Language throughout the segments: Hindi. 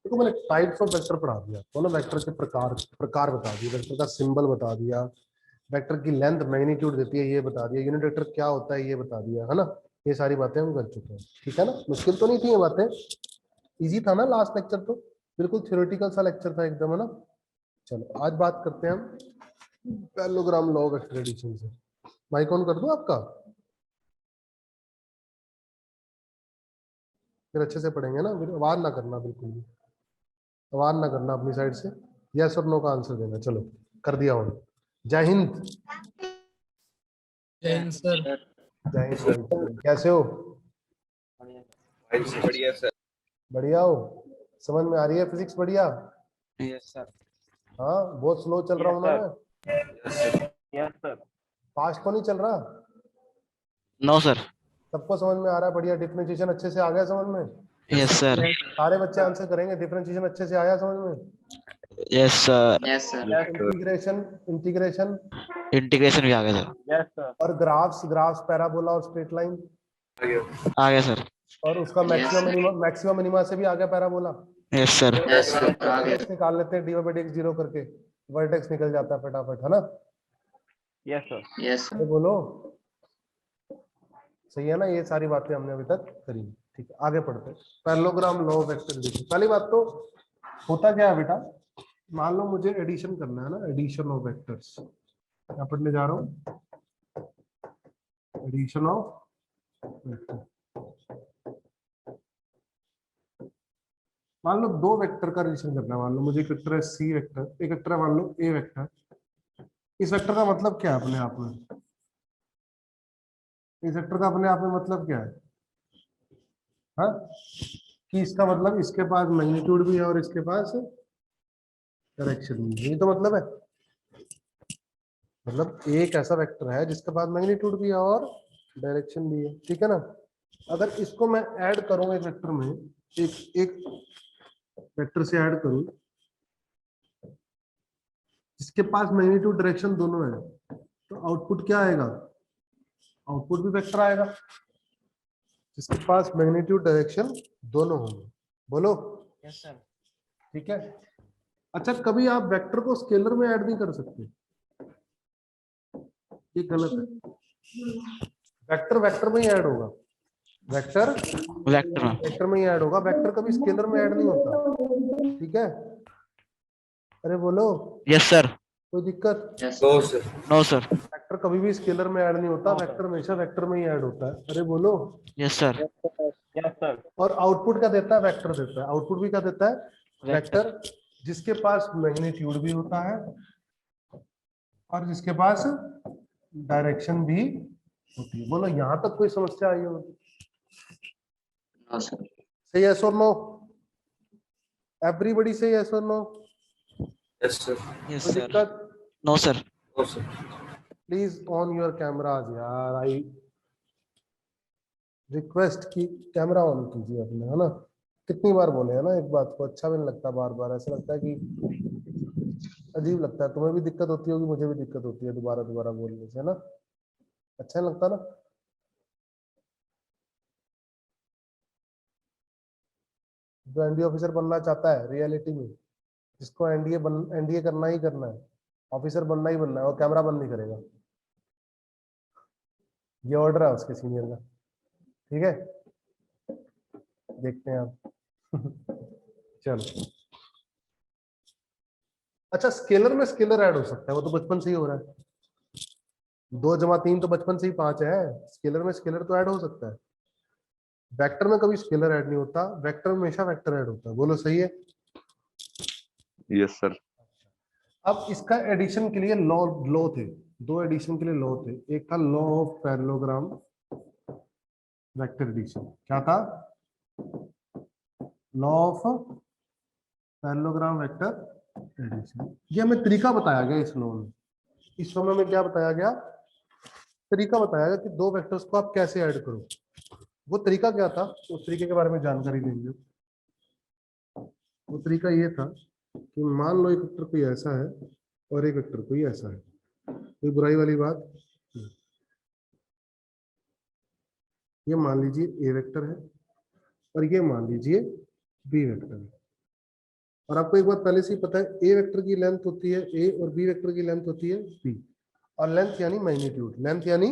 देखो मैंने टाइप्स ऑफ वेक्टर पढ़ा दिया तो ना, वेक्टर के प्रकार प्रकार बता दिए, वेक्टर का सिंबल बता दिया, वेक्टर की लेंथ मैग्नीट्यूड देती है ये बता दिया, यूनिट वेक्टर क्या होता है ये बता दिया, है ना। ये सारी बातें हम कर चुके हैं, ठीक है ना। मुश्किल तो नहीं थी ये बातें, इजी था ना लास्ट लेक्चर तो, बिल्कुल थ्योरेटिकल सा लेक्चर था एकदम, है ना। चलो आज बात करते हैं हम parallelogram law of vector addition से। माइक ऑन कर दूं आपका, फिर अच्छे से पढ़ेंगे ना, फिर आवाज ना करना, बिल्कुल भी आवाज ना करना अपनी साइड से, यस और नो का आंसर देना। चलो कर दिया हूँ। जय हिंद। जय हिंद सर। जय हिंद भाई, कैसे हो? बढ़िया सर। बढ़िया हो, समझ में आ रही है फिजिक्स? बढ़िया। Yes sir. हाँ बहुत स्लो चल रहा हूँ ना मैं? Yes sir. फास्ट तो नहीं चल रहा? No sir. सबको समझ में आ रहा है? बढ़िया। डिफरेंशिएशन अच्छे से आ गया समझ में? Yes sir. सारे बच्चे आंसर करेंगे, डिफरेंशिएशन अच्छे से आया समझ में? Yes sir. Yes sir. Integration, integration integration भी आ गया सर। Yes sir. और ग्राफ्स, ग्राफ्स पैराबोला और स्ट्रेट लाइन, आ गया सर। और उसका मैक्सिमम मिनिमम, मैक्सिमम मिनिमा से भी आ गया parabola. Yes sir. Yes sir. आ गया। वर्टेक्स निकाल लेते हैं, dy/dx जीरो करके, वर्टेक्स निकल जाता है फटाफट, है ना। Yes sir. यस तो बोलो सही है ना। ये सारी बातें हमने अभी तक करी, ठीक है। आगे पढ़ते हैं parallelogram law of vector addition. पहली बात तो होता क्या है बेटा, मान लो मुझे एडिशन करना है ना, एडिशन ऑफ वेक्टर्स, क्या पढ़ने जा रहा हूँ? Addition of vector. मान लो दो वेक्टर का एडिशन करना है, मान लो मुझे एक वेक्टर है सी वेक्टर, एक वेक्टर है मान लो ए वेक्टर। इस वेक्टर का मतलब क्या है अपने आप में? इस वेक्टर का अपने आप में मतलब क्या है? हाँ, कि इसका मतलब इसके पास मैग्नीट्यूड भी है और इसके पास डायरेक्शन भी है, ये तो मतलब है। मतलब एक ऐसा वेक्टर है जिसके पास मैग्नीट्यूड भी है और डायरेक्शन भी है, ठीक है ना। अगर इसको मैं ऐड करूं एक वेक्टर में, एक वेक्टर से ऐड करूं जिसके पास मैग्नीट्यूड डायरेक्शन दोनों है, तो आउटपुट क्या आएगा? आउटपुट भी वेक्टर आएगा जिसके पास मैग्नीट्यूड डायरेक्शन दोनों होंगे। बोलो। Yes sir. ठीक है। अच्छा, कभी आप वेक्टर को स्केलर में ऐड नहीं कर सकते, ये गलत है। वेक्टर वेक्टर में ही ऐड होगा, वेक्टर वेक्टर में। वेक्टर में ही ऐड होगा, वेक्टर कभी स्केलर में ऐड नहीं होता, ठीक है। अरे बोलो, यस सर। कोई दिक्कत? Yes no sir. वेक्टर कभी भी स्केलर में ऐड नहीं होता, वेक्टर हमेशा वेक्टर में ही ऐड होता है। अरे बोलो। Yes sir. Yes sir. और आउटपुट क्या देता है? वेक्टर देता है। आउटपुट भी क्या देता है? वेक्टर। वेक्टर, जिसके पास मैग्नीट्यूड भी होता है और जिसके पास डायरेक्शन भी होती है। बोलो यहां तक कोई समस्या आई हो? No sir. सही यस और नो? एवरीबॉडी से यस और नो? Yes sir. यस कोई सर। दिक्कत? No sir. No sir. Please on your cameras यार, आई रिक्वेस्ट की कैमरा ऑन कीजिए अपने, है ना। कितनी बार बोले है ना एक बात को, अच्छा भी नहीं लगता बार बार, ऐसा लगता है कि अजीब लगता है। तुम्हें भी दिक्कत होती होगी, मुझे भी दिक्कत होती है दोबारा दोबारा बोलने से, है ना। अच्छा नहीं लगता ना। जो एनडीए ऑफिसर बनना चाहता है रियलिटी में, जिसको एनडीए करना ही करना है, ऑफिसर बनना ही बनना है, वो कैमरा बंद नहीं करेगा। ये ऑर्डर है उसके सीनियर का, ठीक है। देखते हैं आप। चलो। अच्छा, स्केलर में स्केलर ऐड हो सकता है, वो तो बचपन से ही हो रहा है। 2 + 3 तो बचपन से ही 5 है। स्केलर में स्केलर तो ऐड हो सकता है। वेक्टर में कभी स्केलर ऐड नहीं होता, वेक्टर में हमेशा वेक्टर ऐड होता है। बोलो सही है? Yes sir. अब इसका एडिशन के लिए लॉ लॉ थे, दो एडिशन के लिए लॉ थे। एक था law of parallelogram vector addition. क्या था? Law of parallelogram vector addition. ये हमें तरीका बताया गया इस लॉ में। इस लॉ में क्या बताया गया? तरीका बताया गया कि दो वेक्टर्स को आप कैसे ऐड करो। वो तरीका क्या था, उस तरीके के बारे में जानकारी देंगे। वो तरीका ये था कि मान लो एक वेक्टर कोई ऐसा है और एक वेक्टर कोई ऐसा है, कोई बुराई वाली बात नहीं। ये मान लीजिए ए वेक्टर है और ये मान लीजिए बी वेक्टर है। और आपको एक बात पहले से ही पता है, ए वेक्टर की लेंथ होती है ए और बी वेक्टर की लेंथ होती है बी, और लेंथ यानी मैग्नीट्यूड, लेंथ यानी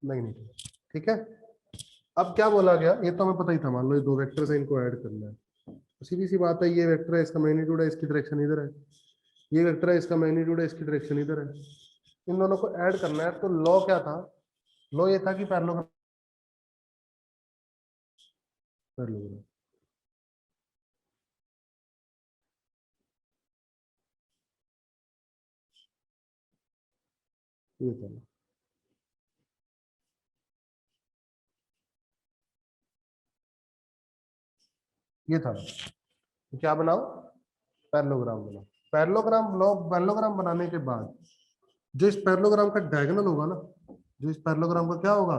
मैग्नीट्यूड। ठीक है, अब क्या बोला गया, ये तो हमें पता ही था, मान लो ये दो वेक्टर्स है, इनको ऐड करना है, तो सीधी सी बात है, ये वेक्टर है, इसका मैग्नीट्यूड है, इसकी डायरेक्शन इधर है, ये वेक्टर है, इसका मैग्नीट्यूड है, इसकी डायरेक्शन इधर है, इन दोनों को ऐड करना है। तो लॉ क्या था, लॉ ये था कि पैरेललोग्राम, पैरेललोग्राम ये था, ये था, तो क्या बनाओ, पैरेललोग्राम बनाओ। पैरेललोग्राम बनाने के बाद जो इस पैरेललोग्राम का डायगोनल होगा ना, जो इस पैरेललोग्राम का क्या होगा,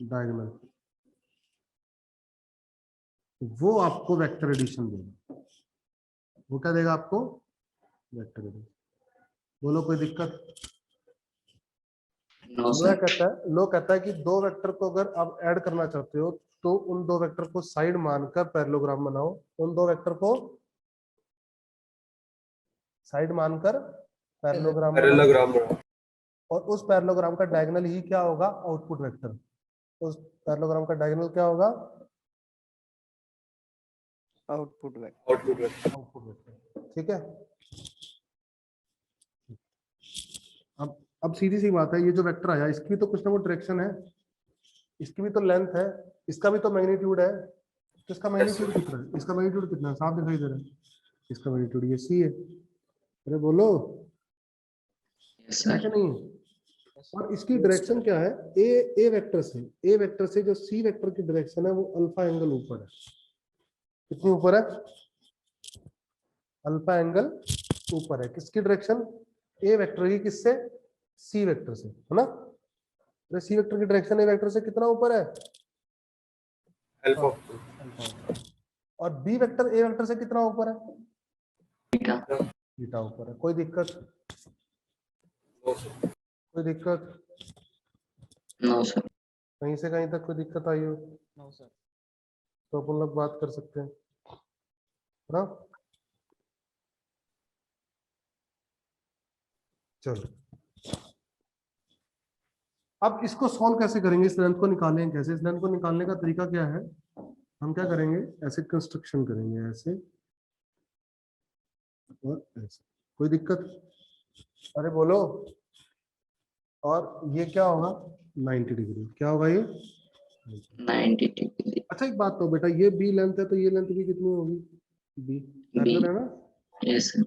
डायगोनल, वो आपको वेक्टर एडिशन देगा। वो क्या देगा आपको, वेक्टर एडिशन। बोलो कोई दिक्कत? नो लो सर। कहता है कि दो वेक्टर को अगर आप ऐड करना चाहते हो तो उन दो वेक्टर को साइड मानकर पैरेललोग्राम बनाओ, उन दो वेक्टर को साइड मानकर पैरेललोग्राम बनाओ, पैरेललोग्राम बनाओ। और उस पैरेललोग्राम का डायगोनल ही क्या होगा, आउटपुट वेक्टर। उस पैरेललोग्राम का डायगोनल क्या होगा, आउटपुट वेक्टर। Output vector. ठीक है, अब सीधी सी बात है, ये जो वेक्टर आया इसकी भी तो कुछ ना कुछ डायरेक्शन है, इसकी भी तो लेंथ है, इसका भी तो मैग्नीट्यूड है, तो इसका मैग्नीट्यूड कितना है, इसका मैग्नीट्यूड कितना है, साफ दिखाई दे रहा है, इसका मैग्नीट्यूड ये सी है। अरे बोलो, यस है सर। कि नहीं है? और इसकी डायरेक्शन क्या है, ए वेक्टर से जो सी वेक्टर की डायरेक्शन है वो अल्फा एंगल ऊपर है। कितनी ऊपर है, अल्फा एंगल ऊपर है। किसकी डायरेक्शन, ए वेक्टर की, किससे, सी वेक्टर से, है ना। तो सी वेक्टर की डायरेक्शन ए वेक्टर से कितना ऊपर है, अल्फा। और बी वेक्टर ए वेक्टर से कितना ऊपर है, थीटा। थीटा ऊपर है। कोई दिक्कत, कोई दिक्कत, नो सर। कहीं से कहीं तक कोई दिक्कत आई हो नो सर। तो अपन लोग बात कर सकते हैं, है ना। चलो, अब इसको सॉल्व कैसे करेंगे, इस लेंथ को निकालेंगे कैसे, इस लेंथ को निकालने का तरीका क्या है, हम क्या करेंगे, ऐसे कंस्ट्रक्शन करेंगे, ऐसे और ऐसे। कोई दिक्कत, अरे बोलो। और ये क्या होगा, 90 डिग्री, क्या होगा ये, 90 डिग्री। अच्छा एक बात तो बेटा, ये बी लेंथ है तो ये लेंथ भी कितनी होगी, बी पैरेलल है ना। Yes sir.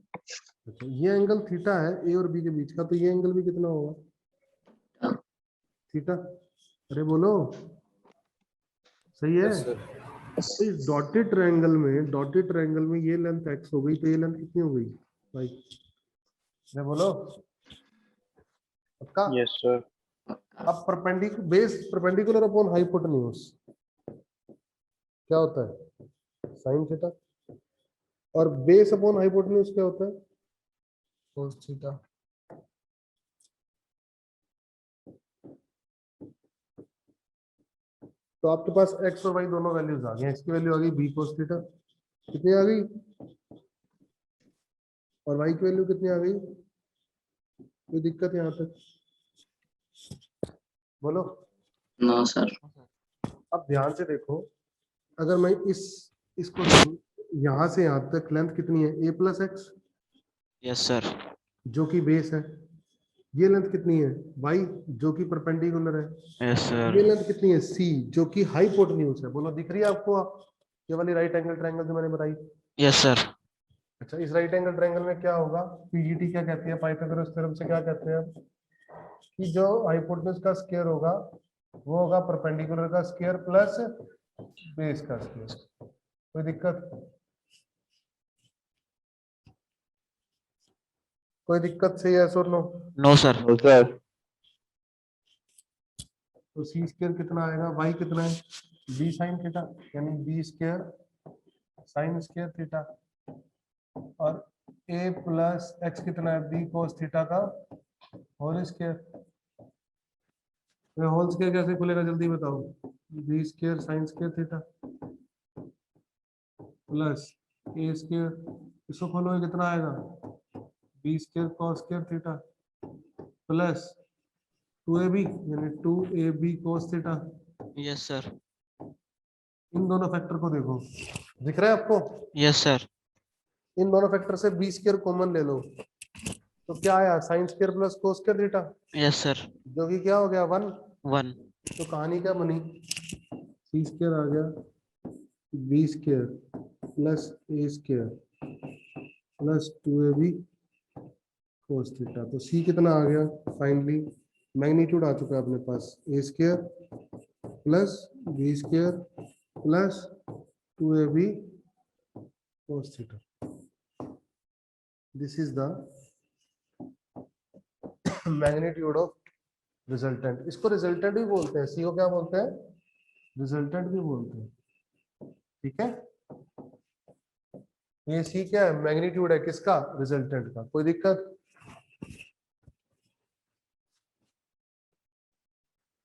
अच्छा, ये एंगल थीटा है ए और बी के बीच का, तो ये एंगल भी कितना होगा, थीटा। अरे बोलो, सही है। तो इस डॉटेड ट्रायंगल में ये लेंथ एक्स हो गई, तो ये लेंथ कितनी हो गई भाई, अरे बोलो, पक्का। Yes sir. अब परपेंडिकुलर अपॉन हाइपोटेन्यूज क्या होता है, साइन थीटा, और बेस अपॉन हाइपोटेन्यूज क्या होता है, कोस थीटा। तो आपके पास एक्स और वाई दोनों वैल्यूज आ गई, एक्स की वैल्यू आ गई बी कोस थीटा, कितनी आ गई, और वाई की वैल्यू कितनी आ गई, कोई दिक्कत यहाँ तक, बोलो। No sir. अब ध्यान से देखो, अगर मैं इसको यहाँ से यहाँ तक लेंथ कितनी है, a plus x, yes sir. जो कि बेस है, ये लेंथ कितनी है, वाई, जो कि परपेंडिकुलर है, यस सर। ये लेंथ कितनी है, सी, जो कि हाइपोटेन्यूज है। बोलो, दिख रही है आपको ये वाली राइट एंगल ट्रायंगल जो मैंने बताई। Yes sir. अच्छा, इस राइट एंगल ट्रायंगल में क्या होगा, पीजीटी क्या कहती है, पाइथागोरस थ्योरम से क्या कहते हैं कि जो हाइपोटेन्यूज का स्क्वायर होगा वो होगा परपेंडिकुलर का स्क्वायर प्लस बेस का स्क्वायर। कोई दिक्कत, कोई दिक्कत से यस और नो। No sir. तो सी स्क्वायर कितना आएगा, वाई कितना है, बी साइन थीटा, यानी b square sine square theta, और ए प्लस एक्स कितना है, बी कोस थीटा का होल स्क्वायर। होल स्क्वायर कैसे खुलेगा जल्दी बताओ, b square sine square theta plus a square इसको खोलो, ये कितना आएगा, b square cos square theta plus 2ab यानी 2ab cos theta. Yes, sir. इन दोनों फैक्टर को देखो, दिख रहा है आपको? Yes, sir. इन दोनों फैक्टर से बी स्क्वायर कॉमन ले लो, तो क्या आया, sine square plus cos square theta, Yes, sir. जो कि क्या हो गया 1। 1. तो कहानी क्या बनी, सी स्क्वायर आ गया b square plus a square plus 2ab cos theta. तो सी कितना आ गया, फाइनली मैग्नीट्यूड आ चुका है अपने पास, a square plus b square plus 2ab cos theta. This is the magnitude of resultant. इसको रिजल्टेंट भी बोलते हैं, सी को क्या बोलते हैं, रिजल्टेंट भी बोलते हैं, ठीक है। ये सी क्या है, मैग्नीट्यूड है किसका, रिजल्टेंट का। कोई दिक्कत,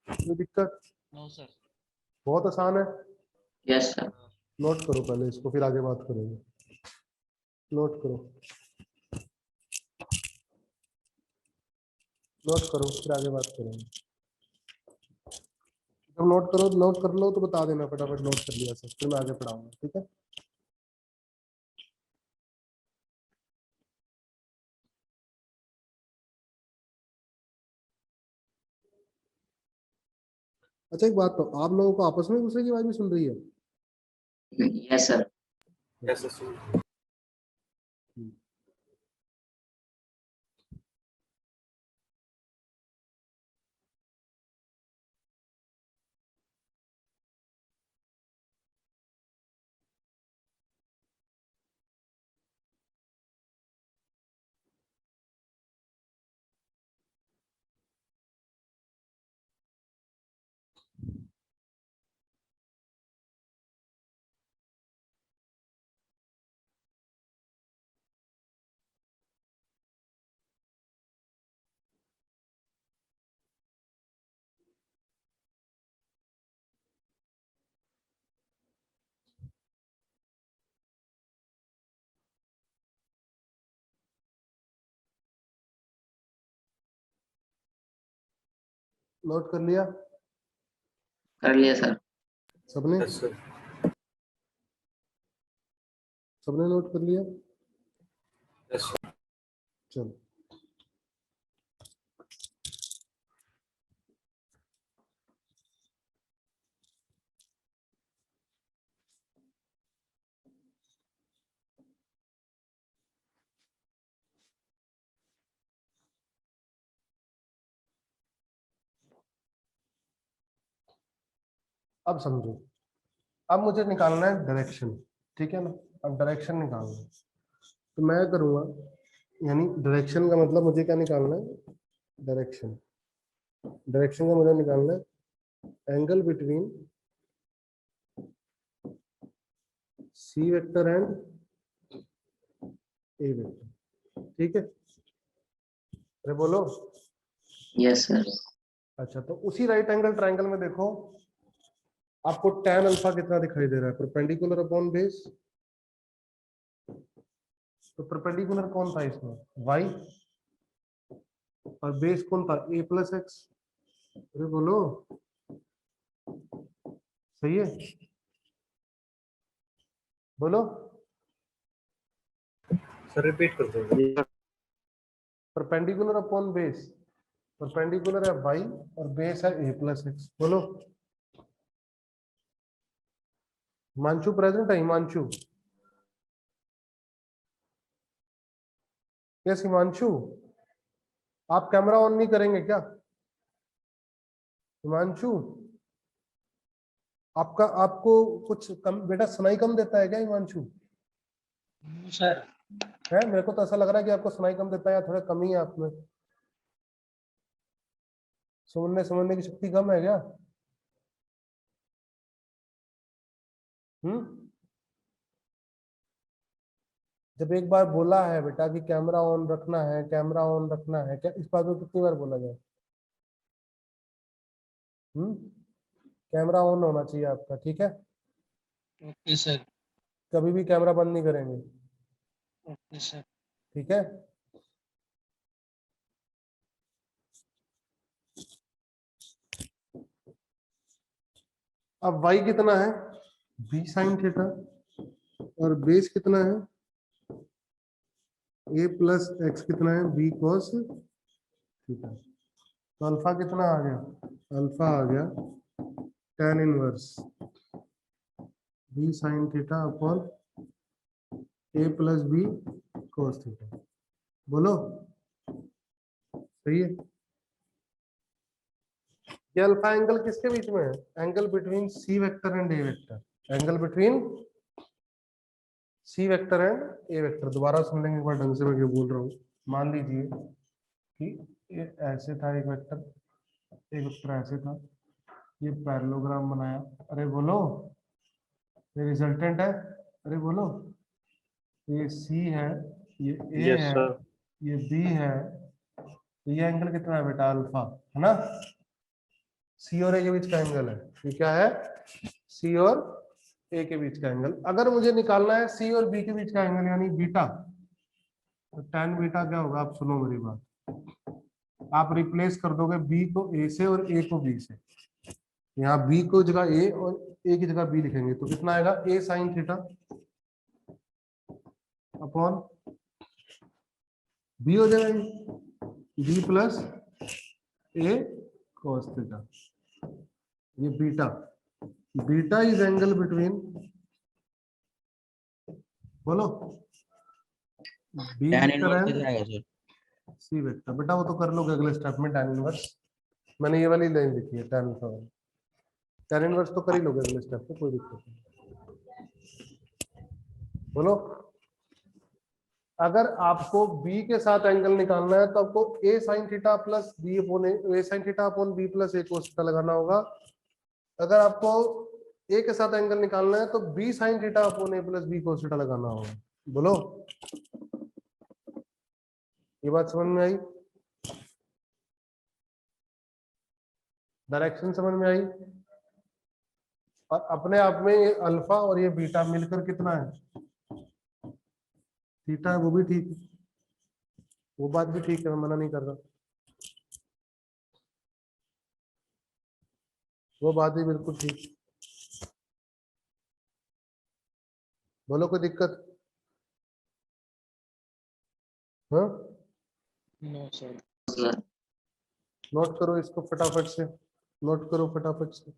कोई दिक्कत? No, sir. बहुत आसान है, Yes, sir. नोट करो पहले इसको, फिर आगे बात करेंगे। नोट करो, नोट करो, फिर आगे बात करेंगे। जब नोट करो, नोट कर लो तो बता देना फटाफट, नोट कर लिया सर, फिर मैं आगे पढ़ाऊंगा, ठीक है। अच्छा एक बात, तो आप लोगों को आपस में दूसरे की आवाज भी सुन रही है? Yes, sir. नोट कर लिया कर लिया सर। सबने? सबने नोट कर लिया? चलो अब समझो, अब मुझे निकालना है डायरेक्शन, ठीक है ना। अब डायरेक्शन निकालना है तो मैं करूंगा, यानी डायरेक्शन का मतलब मुझे क्या निकालना है, डायरेक्शन। डायरेक्शन का मुझे निकालना है angle between C vector and A vector, ठीक है। अरे बोलो। Yes sir. अच्छा तो उसी राइट एंगल ट्रायंगल में देखो, आपको tan अल्फा कितना दिखाई दे रहा है, परपेंडिकुलर अपॉन बेस। तो परपेंडिकुलर कौन था इसमें, y, और बेस कौन था, a प्लस एक्स। अरे बोलो, सही है, बोलो। सर रिपीट कर दो। परपेंडिकुलर अपॉन बेस, परपेंडिकुलर है y और बेस है a प्लस एक्स। बोलो। हिमांशु प्रेजेंट है, हिमांशु? यस हिमांशु, आप कैमरा ऑन नहीं करेंगे क्या? हिमांशु आपका, आपको कुछ कम बेटा सुनाई कम देता है क्या हिमांशु? सर है, मेरे को तो ऐसा लग रहा है कि आपको सुनाई कम देता है या थोड़ा कमी है आप में, सुनने समझने की शक्ति कम है क्या? जब एक बार बोला है बेटा कि कैमरा ऑन रखना है, कैमरा ऑन रखना है, क्या इस बात में कितनी बार बोला जाए? कैमरा ऑन होना चाहिए आपका, ठीक है। Okay sir. कभी भी कैमरा बंद नहीं करेंगे, ओके सर। ठीक है। अब y कितना है, b sin थीटा, और बेस कितना है, a प्लस एक्स कितना है, b cos थीटा। तो अल्फा कितना आ गया, अल्फा आ गया tan inverse b sin theta upon a plus b cos theta. बोलो सही है। ये अल्फा एंगल किसके बीच में है, angle between C vector and A vector, angle between C vector and A vector. दोबारा सुन लेंगे एक बार ढंग से, मैं क्या बोल रहा हूँ। मान लीजिए कि ये ऐसे था एक वेक्टर ऐसे था, ये पैरेललोग्राम बनाया, अरे बोलो, ये रिजल्टेंट है, अरे बोलो, ये सी है, ये ए यस है, सर। ये बी है, तो ये एंगल कितना है बेटा, अल्फा है ना। सी और ए के बीच का एंगल है, ये क्या है, सी और ए के बीच का एंगल। अगर मुझे निकालना है सी और बी के बीच का एंगल यानी बीटा, तो tan बीटा क्या होगा, आप सुनो मेरी बात, आप रिप्लेस कर दोगे बी को ए से और ए को बी से। यहाँ बी को जगह ए और ए की जगह बी लिखेंगे, तो कितना आएगा, a sine theta upon b हो जाएगा b plus a cos theta. ये beta, beta is angle between, बोलो, b tan vector inverse and कितना आएगा सर? C vector. बेटा वो तो कर लोगे अगले स्टेप में, tan इनवर्स मैंने ये वाली लाइन लिखी है, tan इनवर्स तो कर ही लोगे अगले स्टेप पे, कोई दिक्कत नहीं। बोलो, अगर आपको b के साथ एंगल निकालना है तो आपको a sin theta plus b upon a sin theta upon b plus a cos theta लगाना होगा। अगर आपको a के साथ एंगल निकालना है तो b sin theta upon a plus b cos theta लगाना होगा। बोलो, ये बात समझ में आई, डायरेक्शन समझ में आई, और अपने आप में ये अल्फा और ये बीटा मिलकर कितना है, थीटा है, वो भी ठीक है, वो बात भी ठीक है, मैं मना नहीं कर रहा, वो बात भी बिल्कुल ठीक। बोलो कोई दिक्कत, हाँ, नो सर। सर नोट करो इसको फटाफट से, नोट करो फटाफट से।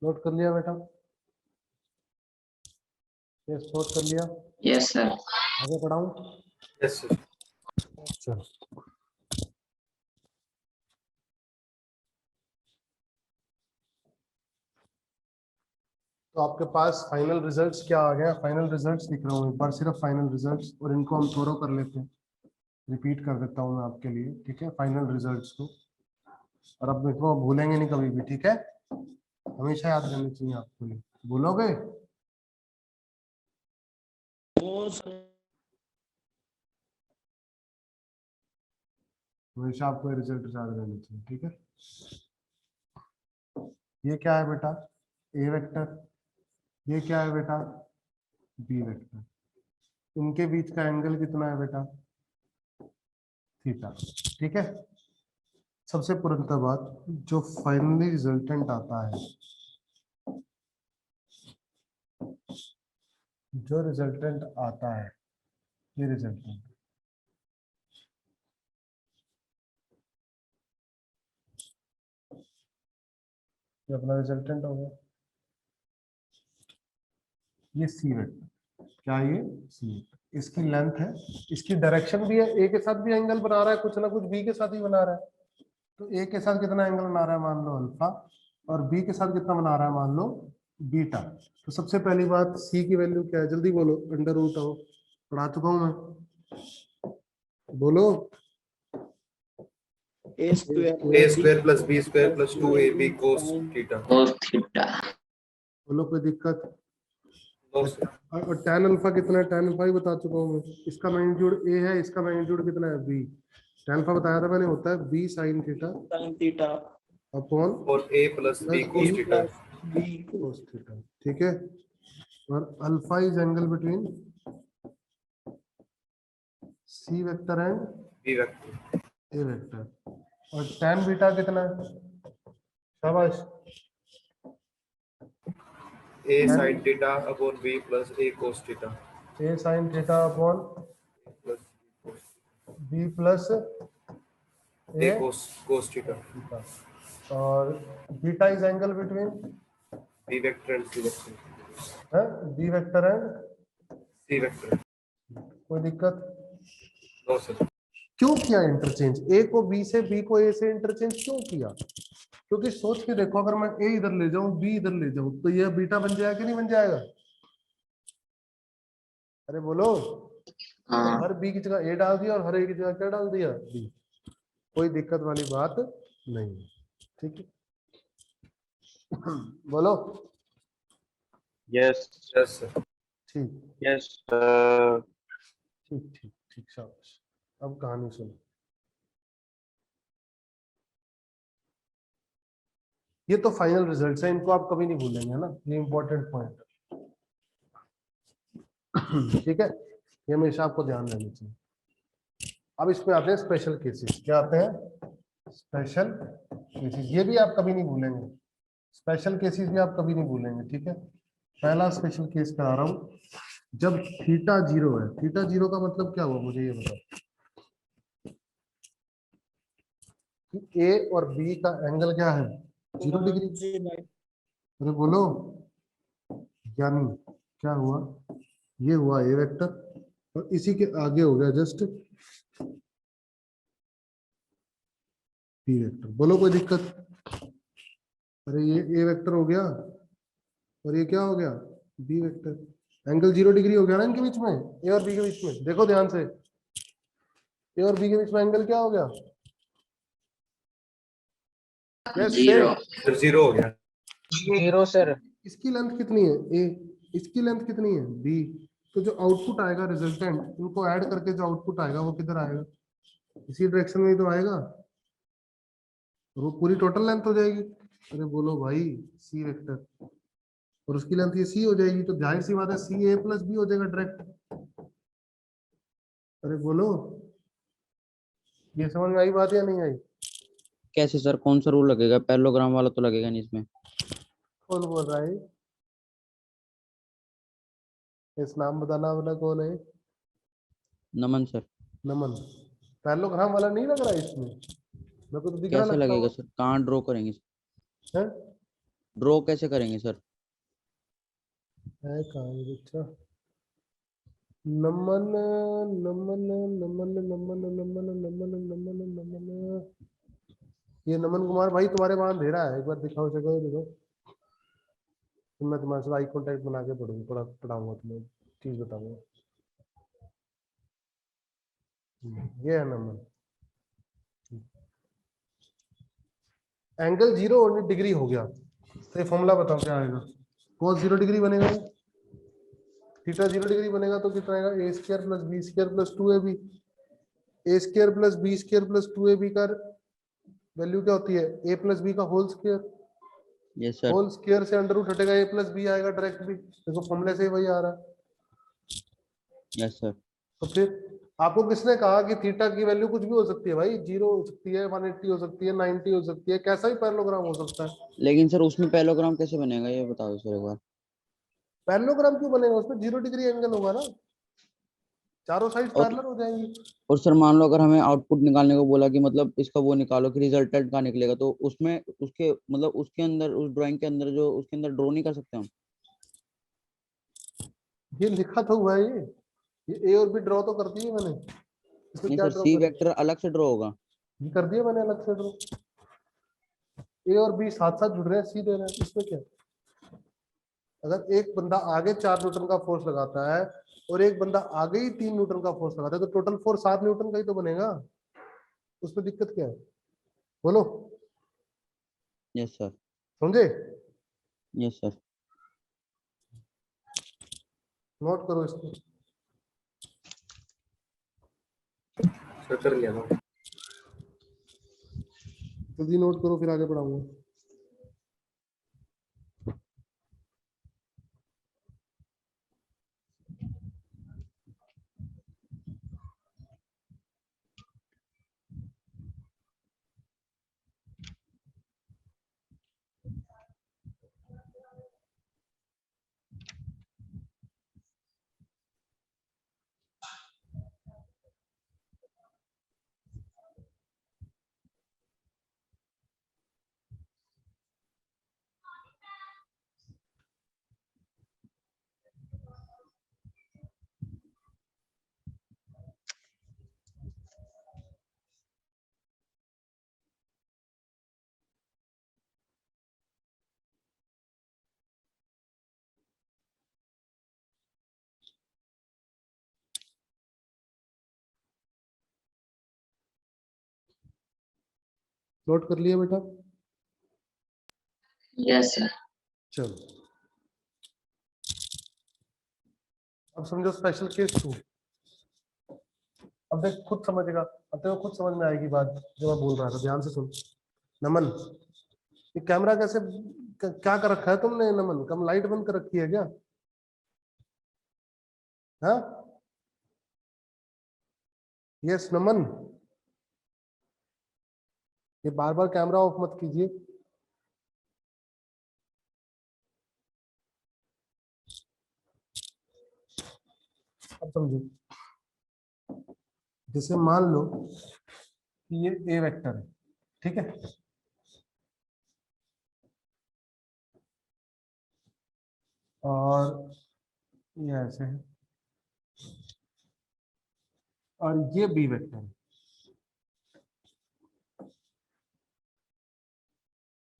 नोट कर लिया बेटा, यस नोट कर लिया, यस सर। आगे पढ़ाऊं, यस सर। चलो। तो आपके पास फाइनल रिजल्ट्स क्या आ गया, फाइनल रिजल्ट्स लिख रहा हूँ एक बार, सिर्फ फाइनल रिजल्ट्स, और इनको हम थोड़ा कर लेते हैं, रिपीट कर देता हूँ मैं आपके लिए, ठीक है, फाइनल रिजल्ट्स को, और अब इसको भूलेंगे नहीं कभी भी, ठीक है, हमेशा याद रहनी चाहिए आपको, ये भूलोगे, हमेशा आपको रिजल्ट याद रहनी चाहिए, ठीक है। ये क्या है बेटा, ए वेक्टर, ये क्या है बेटा, बी वेक्टर, इनके बीच का एंगल कितना है बेटा, थीटा, ठीक है। सबसे पुरानी बात, जो फाइनली रिजल्टेंट आता है, जो रिजल्टेंट आता है, ये रिजल्टेंट, ये अपना रिजल्टेंट हो गया, ये सी वेक्टर, क्या ये सी वेक्टर, इसकी लेंथ है, इसकी डायरेक्शन भी है, ए के साथ भी एंगल बना रहा है कुछ ना कुछ, बी के साथ ही बना रहा है, तो ए के साथ कितना एंगल बना रहा है, मान लो अल्फा, और बी के साथ कितना बना रहा है, मान लो बीटा। तो सबसे पहली बात, सी की वैल्यू क्या है, जल्दी बोलो, अंडर रूट आओ, पढ़ा चुका हूं मैं, बोलो, a square plus b square plus 2ab cos theta. cos theta. बोलो कोई दिक्कत, No, sir. और tan अल्फा कितना है? tan अल्फा ही बता चुका हूँ मैं। इसका मैग्नीट्यूड a है, इसका मैग्नीट्यूड कितना है? b। tan अल्फा बताया था मैंने, होता है b sin theta sin theta upon और A plus B cos B theta. b cos theta, ठीक है। और alpha is angle between c vector and B vector. a vector. और tan बीटा कितना है? शाबाश। A sin theta upon B plus A cos theta. a sin theta upon Plus b plus A cos theta. Theta. और beta is angle between B vector and C vector. b vector and C vector. कोई दिक्कत? No, sir. क्यों किया इंटरचेंज? ए को बी से, बी को ए से इंटरचेंज क्यों किया? क्योंकि सोच के देखो, अगर मैं ए इधर ले जाऊं, बी इधर ले जाऊं, तो यह बीटा बन जाएगा कि नहीं बन जाएगा? अरे बोलो। हाँ हर बी की जगह ए डाल दिया और हर ए की जगह क्या डाल दिया? बी। कोई दिक्कत वाली बात नहीं है, ठीक है। बोलो। Yes. Yes, sir. ठीक Yes. ठीक ठीक ठीक, शाबाश। अब कहानी सुनो। ये तो फाइनल रिजल्ट है, इनको आप कभी नहीं भूलेंगे, है ना? ये इंपॉर्टेंट पॉइंट, ठीक है। ये हमेशा आपको ध्यान रहना चाहिए। अब इसमें आते हैं स्पेशल केसेस। क्या आते हैं? Special cases. ये भी आप कभी नहीं भूलेंगे, स्पेशल केसेस भी आप कभी नहीं भूलेंगे, ठीक है। पहला स्पेशल केस करा रहा हूं, जब थीटा 0 है। थीटा 0 का मतलब क्या हुआ, मुझे ये बताओ। कि ए और बी का एंगल क्या है? 0 डिग्री। अरे बोलो, यानी क्या हुआ? ये हुआ ए वेक्टर और इसी के आगे हो गया जस्ट बी वेक्टर। बोलो कोई दिक्कत? अरे ये ए वेक्टर हो गया और ये क्या हो गया? B vector. एंगल 0 डिग्री हो गया ना इनके बीच में, ए और बी के बीच में। देखो ध्यान से, ए और बी के बीच में एंगल क्या हो गया? Yes, zero say। Sir, 0 हो गया. 0 सर इसकी लेंथ कितनी है? ए। इसकी लेंथ कितनी है? बी। तो जो आउटपुट आएगा रिजल्टेंट, उनको ऐड करके जो आउटपुट आएगा वो किधर आएगा? इसी डायरेक्शन में ही तो आएगा, और वो पूरी टोटल लेंथ हो जाएगी। अरे बोलो भाई, सी वेक्टर और उसकी लेंथ ये सी हो जाएगी, तो जाहिर सी बात है सी ए प्लस बी हो जाएगा डायरेक्ट। अरे बोलो, ये समझ में आई बात या नहीं आई? कैसे सर, कौन सा रूल लगेगा? पैरेललोग्राम वाला तो लगेगा नहीं इसमें। कौन बोल रहा है? इस नाम बताना अपना, कौन है? नमन सर। नमन। पैरेललोग्राम वाला नहीं लग रहा है इसमें, मेरे को तो दिख रहा कैसे लगता लगेगा है। सर? कहाँ ड्रॉ करेंगे? है ड्रॉ कैसे करेंगे सर? कहाँ है बच्चा? नमन नमन नमन नमन नमन नमन नमन नमन। ये नमन कुमार भाई तुम्हारे वहां दे रहा है, एक बार दिखाओ, जगह देखो। तो मैं तुम्हारे साथ आई कांटेक्ट बना के पढ़ूंगा, पढ़ाऊंगा तुम्हें, चीज बताऊंगा। ये है नमन। एंगल 0 डिग्री हो गया, तो ये फॉर्मूला बताओ क्या आएगा? cos 0 डिग्री बनेगा, थीटा 0 डिग्री बनेगा, तो कितना आएगा? A square plus b square plus 2ab। A square plus b square plus 2ab का वैल्यू क्या होती है? ए प्लस बी का whole square. Yes sir. Whole square से अंडर रूट हटेगा, ए प्लस बी आएगा डायरेक्ट भी। देखो फॉर्मूले से ही वही आ रहा है। Yes sir. तो फिर आपको किसने कहा कि थीटा की वैल्यू कुछ भी हो सकती है भाई? 0 हो सकती है, 180 हो सकती है, 90 हो सकती है, कैसा भी पैरेललोग्राम हो सकता है। लेकिन सर उसमें पैरेललोग्राम कैसे बनेगा, ये बता दो सर एक बार। पैरेललोग्राम क्यों बनेगा? उसमें 0 डिग्री एंगल होगा ना, चारों साइड और पैरेलल हो जाएंगी। और सर मान लो अगर हमें आउटपुट निकालने को बोला कि मतलब इसका वो निकालो कि रिजल्टेंट का निकलेगा, तो उसमें उसके मतलब उसके अंदर, उस ड्राइंग के अंदर जो उसके अंदर ड्रॉ नहीं कर सकते हम? ये लिखा तो हुआ है, ये ए और बी ड्रॉ तो कर दिए मैंने। इसमें नहीं क्या सर, ड्रॉ सी करें? वेक्टर अलग से ड्रॉ होगा। ये कर दिया मैंने अलग से ड्रॉ। ए और बी साथ साथ जुड़ रहे हैं, सी दे रहे हैं, इसमें क्या? अगर एक बंदा आगे 4 न्यूटन का फोर्स लगाता है और एक बंदा आगे ही 3 न्यूटन का फोर्स लगाता है, तो टोटल फोर्स 7 न्यूटन का ही तो बनेगा। उसमें दिक्कत क्या है? बोलो। Yes sir. समझे? Yes sir. नोट करो इसको। सर कर लिया ना। जल्दी नोट करो फिर आगे पढ़ाऊंगा। नोट कर लिया बेटा? Yes, sir. चलो अब समझो स्पेशल केस 2। अब देख खुद समझेगा, अब तेरे को खुद समझ में आएगी बात जो मैं बोल रहा था। ध्यान से सुन। नमन, ये कैमरा कैसे क्या कर रखा है तुमने? नमन, कम लाइट बंद कर रखी है क्या? हाँ यस नमन, ये बार बार कैमरा ऑफ मत कीजिए। अब समझो, जैसे मान लो कि ये ए वेक्टर है, ठीक है? और ये ऐसे है, और ये बी वेक्टर है।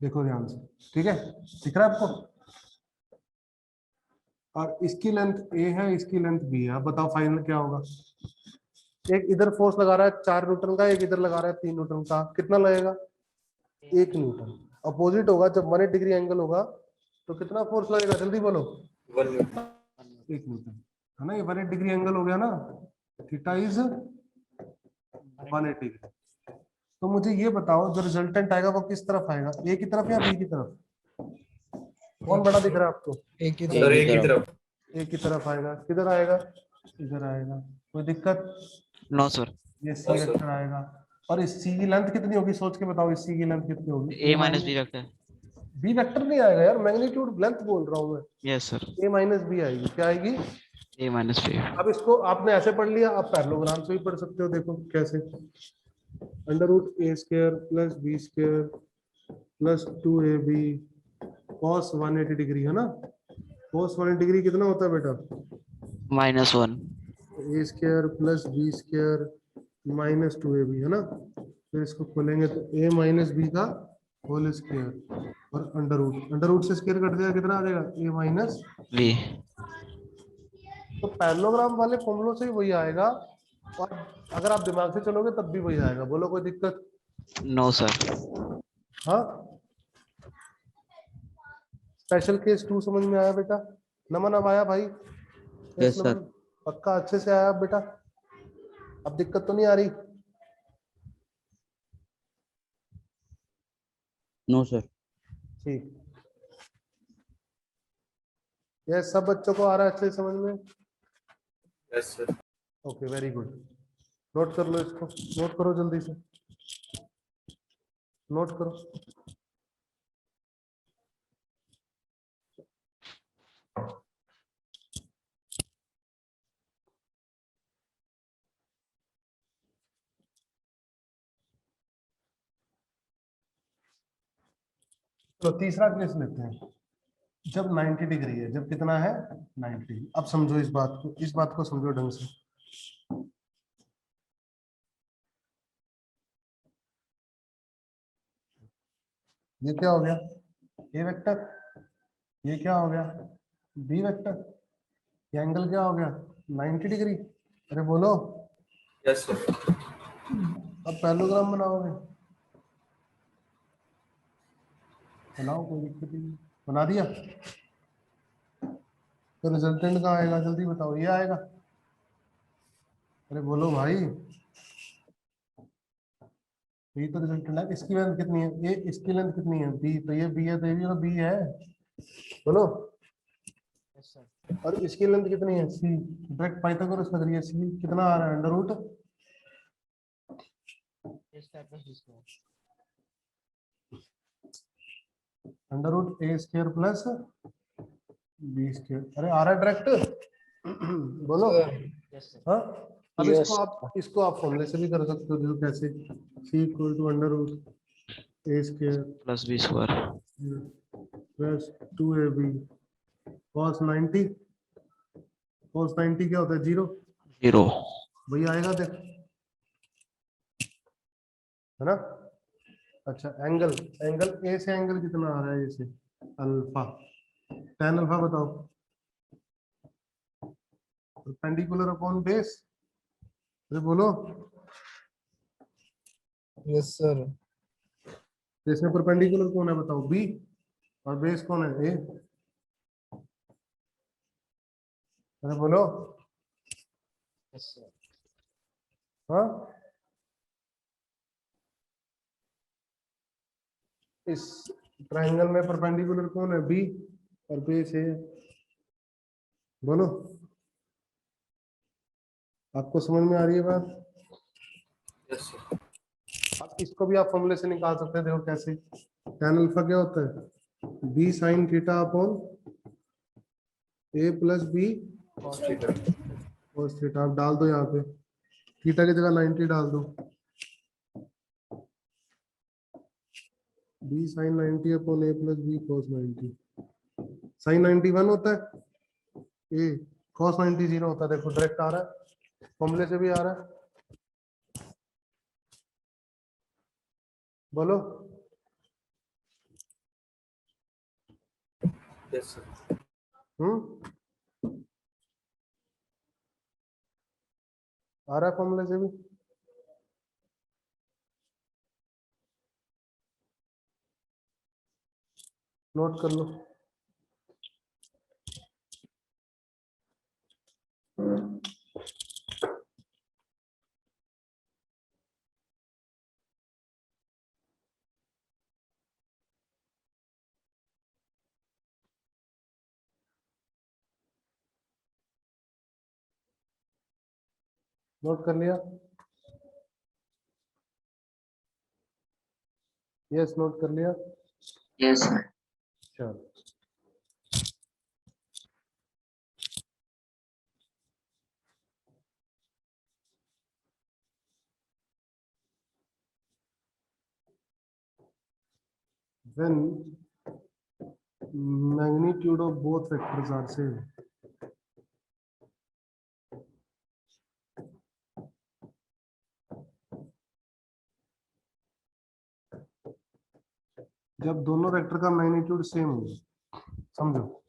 देखो ध्यान से, ठीक है? दिख रहा है आपको? और इसकी लेंथ ए है, इसकी लेंथ बी है। अब बताओ फाइनल क्या होगा? एक इधर फोर्स लगा रहा है 4 न्यूटन का, एक इधर लगा रहा है 3 न्यूटन का। कितना लगेगा? 1 न्यूटन। अपोजिट होगा, जब 180 डिग्री एंगल होगा तो कितना फोर्स लगेगा? जल्दी बोलो। 1 न्यूटन। 1 न्यूटन, है ना? ये 180 डिग्री एंगल हो गया ना, थीटा इज 180 डिग्री। तो मुझे ये बताओ जो रिजल्टेंट आएगा वो किस तरफ आएगा, ए की तरफ या बी की तरफ? कौन बड़ा दिख रहा है आपको? एक ही सर एक ही तरफ। ए की तरफ आएगा। किधर आएगा? इधर आएगा। कोई दिक्कत? No sir. ये सी वेक्टर आएगा। और इस सी की लेंथ कितनी होगी? सोच के बताओ, इस सी की लेंथ कितनी होगी? ए माइनस बी रखते हैं। बी वेक्टर नहीं आएगा यार, मैग्नीट्यूड लेंथ बोल रहा हूँ मैं। Yes sir. A minus b आएगी। क्या आएगी? A minus b. अब इसको आपने ऐसे पढ़ लिया, आप पैरेललोग्राम से भी पढ़ सकते हो। देखो कैसे, under root a square plus b square plus 2ab cos 180 degree, है ना? cos 180 डिग्री कितना होता है बेटा? -1। A square plus b square minus 2ab, है ना? फिर इसको खोलेंगे तो a माइनस बी का होल स्क्वायर और अंडर रूट से स्क्वायर कट जाएगा, कितना आ जाएगा? a minus b. तो पैरेललोग्राम वाले फॉर्मूलों से ही वही आएगा, और अगर आप दिमाग से चलोगे तब भी वही आएगा। बोलो कोई दिक्कत? No sir. हाँ, स्पेशल केस 2 समझ में आया बेटा? नमन अब आया भाई? Yes sir. नमन, पक्का अच्छे से आया अब बेटा? अब दिक्कत तो नहीं आ रही? No sir. ठीक, ये सब बच्चों को आ रहा है अच्छे से समझ में? Yes sir. Okay very good. Note कर लो इसको, नोट करो जल्दी से, नोट करो। तो तीसरा केस लेते हैं, जब 90 डिग्री है। जब कितना है? 90। अब समझो इस बात को, इस बात को समझो ढंग से। ये क्या हो गया? ए वेक्टर। ये क्या हो गया? B vector. ये एंगल क्या हो गया? 90 डिग्री। अरे बोलो। Yes sir. अब पैरेललोग्राम बनाओगे? बनाओ, कोई दिक्कत नहीं। बना दिया? तो रिजल्टेंट का आएगा, जल्दी बताओ, ये आएगा। अरे बोलो भाई, बी तो रिजल्टेंट है। इसकी लेंथ कितनी है? ये इसकी लेंथ कितनी है? बी, तो ये बी है, तो ये भी तो बी है। बोलो। और इसकी लेंथ कितनी है? सी। डायरेक्ट पाइथागोरस लग रही है। सी कितना आ रहा है? Under root a square plus b square. अरे आ रहा है डायरेक्ट। बोलो। हाँ, अब Yes. इसको आप फॉर्मूले से भी कर सकते हो। देखो कैसे, c equal to under root a square plus b square. Plus 2ab cos 90। cos 90 क्या होता है? 0। 0। वही आएगा, देख, है ना। अच्छा, एंगल, एंगल ए से एंगल कितना आ रहा है? ए से अल्फा। tan अल्फा बताओ। Perpendicular upon base. अरे बोलो। Yes, sir. तो इसमें परपेंडिकुलर कौन है बताओ? बी। और बेस कौन है? ए। अरे बोलो। हाँ, इस ट्रायंगल में परपेंडिकुलर कौन है? बी। और बेस ए। बोलो, आपको समझ में आ रही है बात? Yes, sir. अब इसको भी आप फॉर्मूले से निकाल सकते हैं। देखो कैसे, tan अल्फा क्या होता है? B sine theta upon a plus b Cos theta. cos theta. आप डाल दो यहाँ पे, थीटा की जगह 90 डाल दो। B sign 90 upon a plus b cos 90। Sign 90 1 होता है, ए cos 90 0 होता है। देखो डायरेक्ट आ रहा है, फॉर्मूले से भी आ रहा है। बोलो। Yes, sir. आ रहा है फॉर्मूले से भी। नोट कर लो। नोट कर लिया? यस, नोट कर लिया। Yes, sir. चलो, when magnitude of both vectors are same, जब दोनों वेक्टर का मैग्नीट्यूड सेम हो, समझो।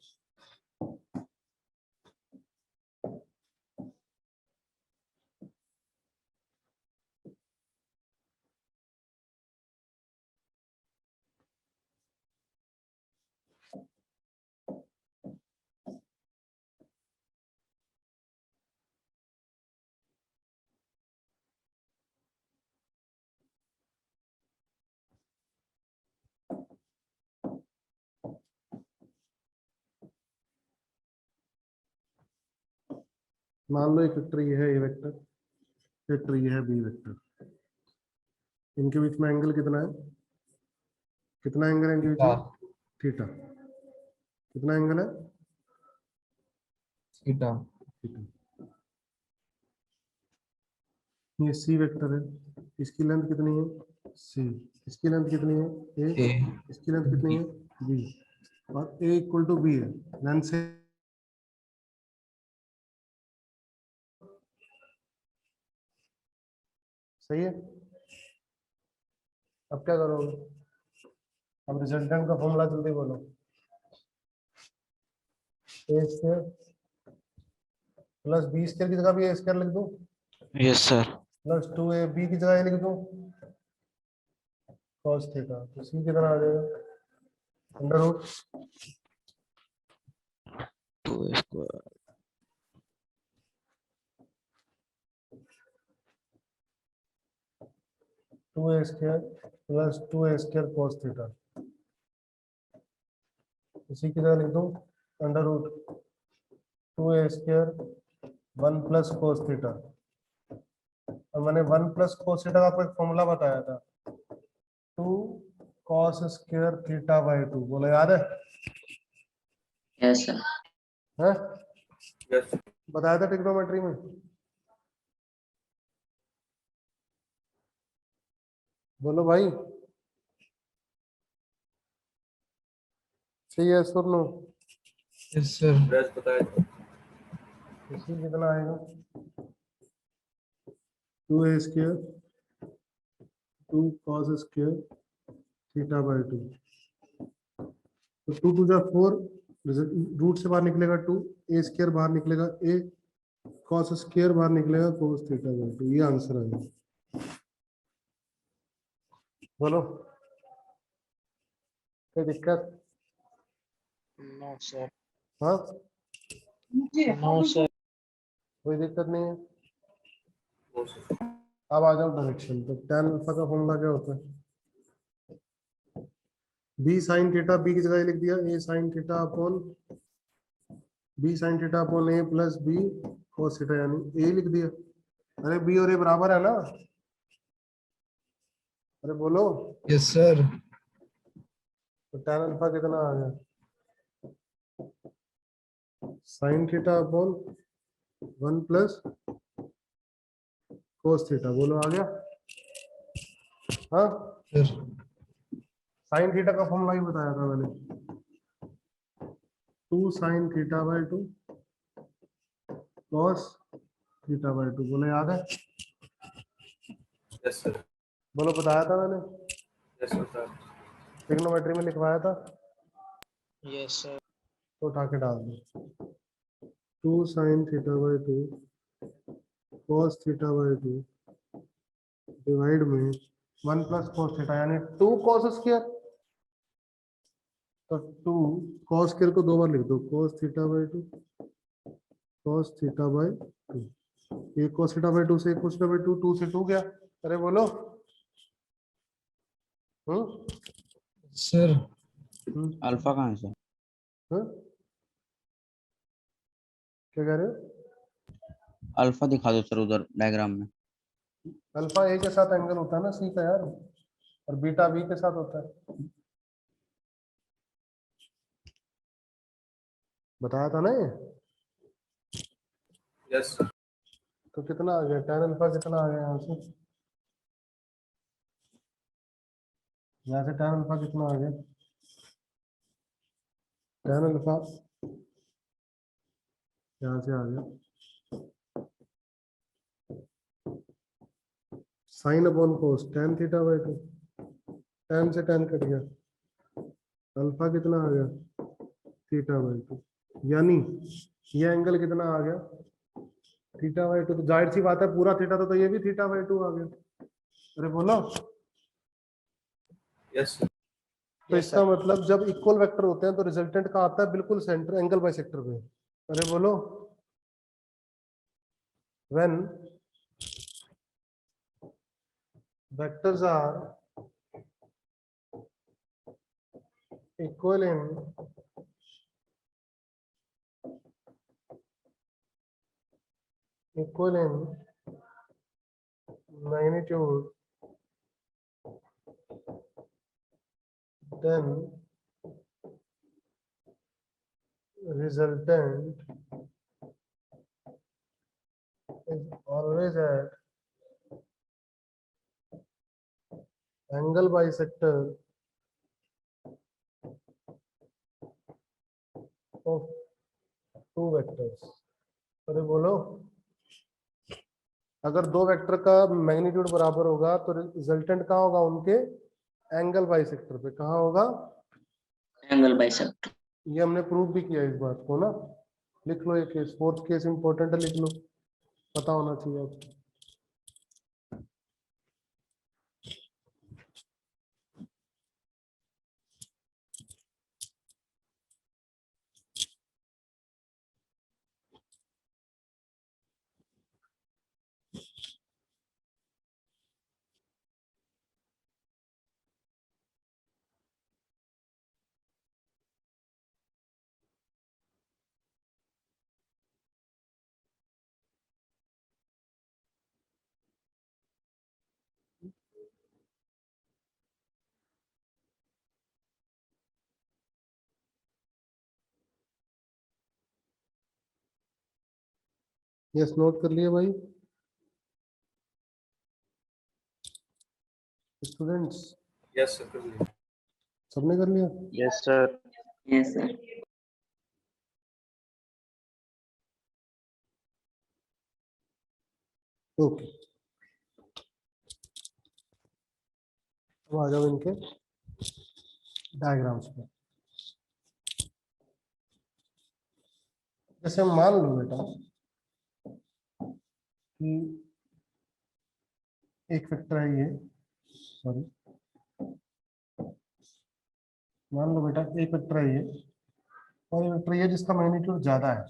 मान लो एक वेक्टर ये है, ए वेक्टर, वेक्टर ये है, बी वेक्टर। इनके बीच में एंगल कितना है? कितना एंगल है इनके बीच में? थीटा। कितना एंगल है? Theta. थीटा। ये सी वेक्टर है, इसकी लेंथ कितनी है? सी। इसकी लेंथ कितनी है? ए। A. इसकी लेंथ कितनी है? बी। और ए इक्वल टू बी है, लेंथ से सही है। अब क्या करोगे? अब रिजल्टेंट का फॉर्मूला जल्दी बोलो। A square plus b square की जगह भी ए स्क्वायर लिख दूं, यस सर। प्लस 2ab की जगह ये लिख दूं cos थीटा। तो सी कितना आ जाएगा? Under root 2 square. Two a square plus 2a² cos theta, इसी की तरह लिख दूं under root 2a² 1 plus cos theta, और मैंने 1 प्लस cos थीटा का आपको एक फॉर्मूला बताया था 2 cos स्क्वायर थीटा बाई 2, बोलो याद है? Yes, sir. हैं? Yes. बताया था ट्रिग्नोमेट्री में। बोलो भाई, सही है सुन लो। Yes, sir. Yes, बताया। इसमें कितना आएगा 2a² 2 cos square theta by 2, तो 2 2 जा 4, रूट से बाहर निकलेगा 2, a² बाहर निकलेगा a, cos स्क्वायर बाहर निकलेगा cos थीटा बाई 2, ये आंसर आएगा। बोलो कोई दिक्कत? No, sir. हाँ, No, sir. कोई दिक्कत नहीं है। वो सर। अब आ जाओ डायरेक्शन, तो tan अल्फा का फॉर्मूला क्या होता है? b sin थीटा, b की जगह लिख दिया a sin theta upon b sin theta upon a plus b cos theta, यानी a लिख दिया। अरे b और a बराबर है ना? अरे बोलो, Yes, sir. तो tan अल्फा कितना आ गया sin theta upon 1 plus cos theta, बोलो आ गया? हाँ, Sir. sin थीटा का फॉर्मूला ही बताया था मैंने, 2 sin theta by 2 cos theta by 2, बोलो याद है? Yes, sir. बोलो बताया था मैंने, Yes, sir. ट्रिग्नोमेट्री में लिखवाया था, Yes, sir. तो उठा के डाल दो 2 sin theta by 2 cos theta by 2 divide में 1 प्लस cos थीटा, यानी 2 cos स्क्वायर, तो 2 cos स्क्वायर को 2 बार लिख दो, cos theta by 2 cos theta by 2, एक cos थीटा बाई 2 से एक cos थीटा बाई 2, 2 से 2 गया। अरे बोलो, Sir. अल्फा कहाँ है सर? हम्म, क्या कह रहे हो? अल्फा दिखा दो सर उधर डायग्राम में। अल्फा ए के साथ एंगल होता है ना सी का यार, और बीटा बी के साथ होता है, बताया था ना ये। Yes, sir. तो कितना आ गया tan अल्फा, कितना आ गया यहाँ से? यहाँ से tan अल्फा कितना आ गया? tan अल्फा यहाँ से आ गया sine upon cos tan theta by 2, tan से tan कट गया, अल्फा कितना आ गया थीटा बाई 2, यानी ये एंगल कितना आ गया थीटा बाई 2, तो जाहिर सी बात है पूरा थीटा तो ये भी थीटा बाई 2 आ गया। अरे बोलो, Yes, sir. तो इसका मतलब जब इक्वल वेक्टर होते हैं तो रिजल्टेंट का आता है बिल्कुल सेंटर एंगल बाई सेक्टर पे। अरे बोलो, when vectors are equal in magnitude, then resultant is always at angle bisector of two vectors। अरे बोलो, अगर दो वेक्टर का मैग्नीट्यूड बराबर होगा तो रिजल्टेंट कहाँ होगा उनके? एंगल बाइसेक्टर पे। कहाँ होगा? Angle bisector. ये हमने प्रूव भी किया इस बात को ना। लिख लो ये केस, फोर्थ केस इंपॉर्टेंट है, लिख लो, पता होना चाहिए आपको। यस नोट कर लिए भाई स्टूडेंट्स, Yes, sir. कर लिया। सबने कर लिया? Yes, sir. Yes, sir. Okay, अब आ जाओ इनके डायग्राम्स पे। जैसे मान लो बेटा कि एक वेक्टर है ये, सॉरी, मान लो बेटा एक वेक्टर है ये और ये वेक्टर ये जिसका मैग्नीट्यूड ज्यादा है।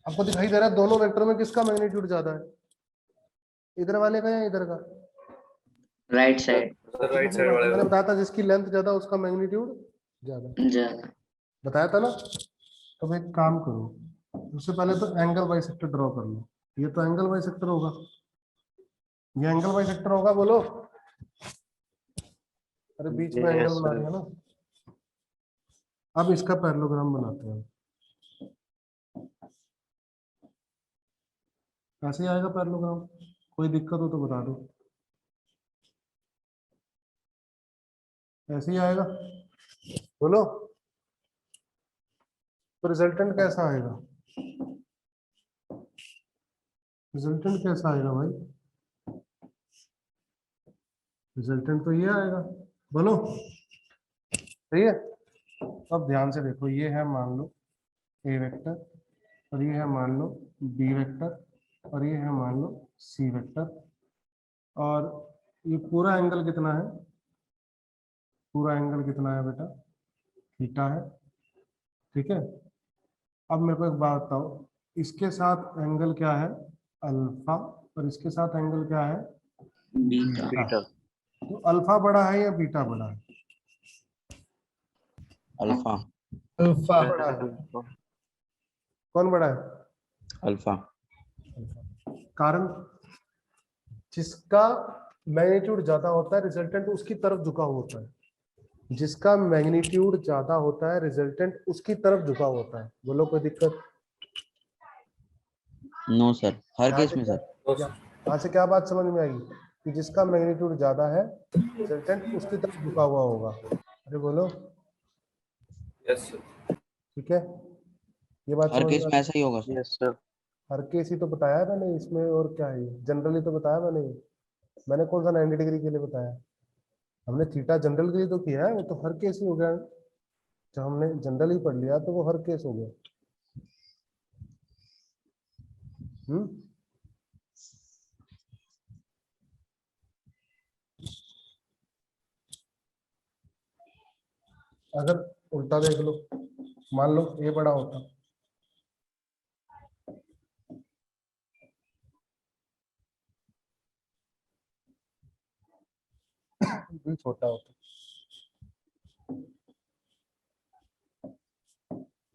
आपको दिखाई दे रहा है दोनों वेक्टर में किसका मैग्नीट्यूड ज्यादा है, इधर वाले का या इधर का? Right side. Sir, right side वाले मैंने का। बताया था जिसकी लेंथ ज्यादा उसका मैग्नीट्यूड ज्यादा, ज्यादा। बताया था ना। तो एक काम करो, उससे पहले तो एंगल बाइसेक्टर ड्रॉ कर लो। ये तो एंगल बाइसेक्टर होगा, ये एंगल बाइसेक्टर होगा, बोलो। अरे बीच में एंगल बना रहे हैं ना। अब इसका पैरेललोग्राम बनाते हैं। कैसे आएगा पैरेललोग्राम? कोई दिक्कत हो तो बता दो। ऐसे ही आएगा, बोलो। तो रिजल्टेंट कैसा आएगा? रिजल्टेंट कैसा आएगा भाई? रिजल्टेंट तो ये आएगा, बोलो। सही है। अब ध्यान से देखो, ये है मान लो ए वेक्टर और ये है मान लो बी वेक्टर और ये है मान लो सी वेक्टर, और ये पूरा एंगल कितना है? पूरा एंगल कितना है बेटा? थीटा है, ठीक है। अब मेरे को एक बात बताओ, इसके साथ एंगल क्या है? अल्फा, और इसके साथ एंगल क्या है? बीटा। बीटा। तो अल्फा बड़ा है या बीटा बड़ा है? अल्फा। Alpha. बड़ा है। कौन बड़ा है? अल्फा। कारण जिसका मैग्नीट्यूड ज्यादा होता है रिजल्टेंट उसकी तरफ झुका हुआ होता है। जिसका मैग्नीट्यूड ज्यादा होता है रिजल्टेंट उसकी तरफ झुका होता है। बोलो, कोई दिक्कत? नो सर, हर यहाँ केस से में क्या- सर। यहाँ से क्या बात समझ में आएगी कि जिसका मैग्नीट्यूड ज्यादा है रिजल्टेंट उसकी तरफ झुका हुआ होगा। अरे बोलो, Yes, sir. ठीक है, ये बात हर समझ केस में में आ- ऐसा ही होगा सर। Yes, sir. हर केस ही तो बताया मैंने इसमें, और क्या है? जनरली तो बताया मैंने। मैंने कौन सा 90 डिग्री के लिए बताया? हमने थीटा जनरल के लिए तो किया है, वो तो हर केस ही हो गया। जब हमने जनरल ही पढ़ लिया तो वो हर केस हो गया। हम्म, अगर उल्टा देख लो, मान लो ए बड़ा होता, बी छोटा होता,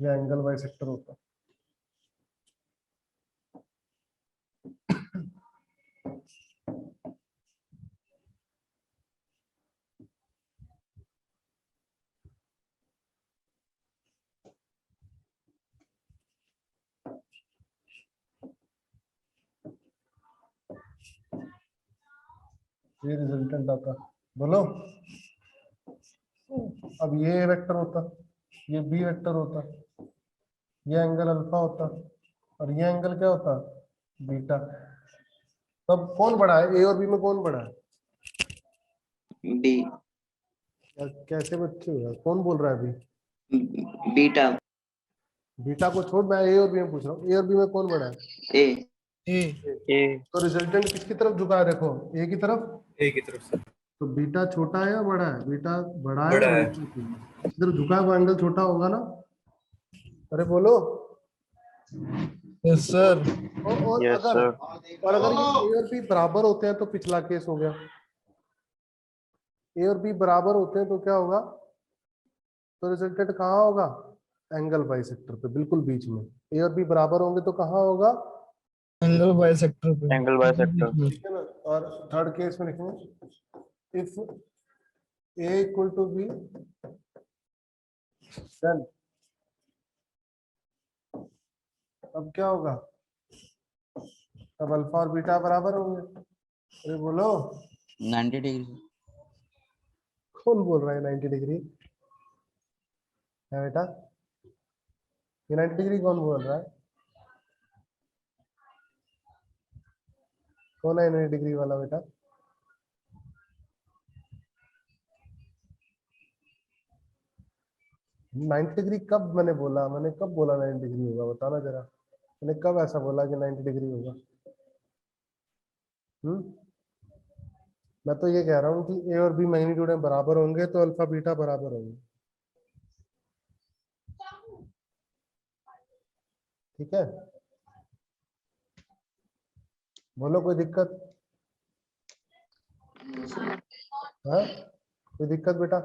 या एंगल बाइसेक्टर होता। ये रिजल्टेंट आता, बोलो। अब ये वेक्टर होता, ये बी वेक्टर होता, ये एंगल अल्फा होता और ये एंगल क्या होता? बीटा। तब कौन बड़ा है? ए और बी में कौन बड़ा है? बी। कैसे बच्चे हो यार? कौन बोल रहा है अभी? बीटा। बीटा को छोड़, मैं ए और बी में पूछ रहा हूँ। ए और बी में कौन बड़ा है? ए। A. A. तो रिजल्टेंट किसकी तरफ झुका है? देखो, ए की तरफ। A की तरफ से। तो बीटा छोटा है या बड़ा है? बीटा बड़ा है बड़ा और है। बीटा छोटा है। इधर झुका है वो एंगल छोटा होगा ना। अरे बोलो। Yes, sir. और Yes, अगर sir. ये ए और बी बराबर होते हैं तो पिछला केस हो गया। ए और बी बराबर होते हैं तो क्या होगा? तो रिजल्टेंट कहाँ होगा? एंगल बाइसेक्टर पे, बिल्कुल बीच में। ए और बी बराबर होंगे तो कहाँ होगा? Angle bisector पे। Angle bisector. ठीक है ना। और थर्ड केस में लिखेंगे if a equal to b then, अब क्या होगा? तब अल्फा और बीटा बराबर होंगे। अरे बोलो 90 डिग्री। कौन बोल रहा है 90 डिग्री है बेटा? ये 90 डिग्री कौन बोल रहा है? कौन है 90 डिग्री वाला बेटा? नाइन्टी डिग्री कब मैंने बोला? मैंने कब बोला 90 डिग्री होगा? बताना जरा, मैंने कब ऐसा बोला कि 90 डिग्री होगा? मैं तो ये कह रहा हूँ कि ए और बी मैग्नीट्यूड में बराबर होंगे तो अल्फा बीटा बराबर होंगे। ठीक है, बोलो कोई दिक्कत है? कोई दिक्कत बेटा?